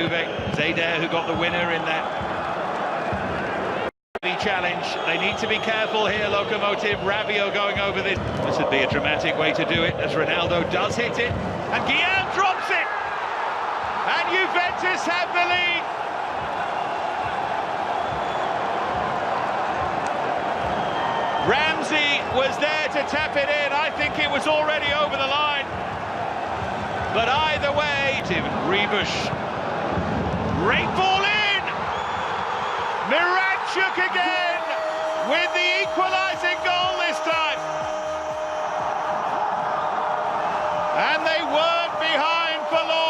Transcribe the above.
Zayder, who got the winner in that challenge. They need to be careful here, Locomotive. Rabiot going over this. This would be a dramatic way to do it, as Ronaldo does hit it. And Guillaume drops it! And Juventus have the lead! Ramsey was there to tap it in. I think it was already over the line. But either way, Rebush. Great ball in! Miranchuk again with the equalising goal this time. And they weren't behind for long.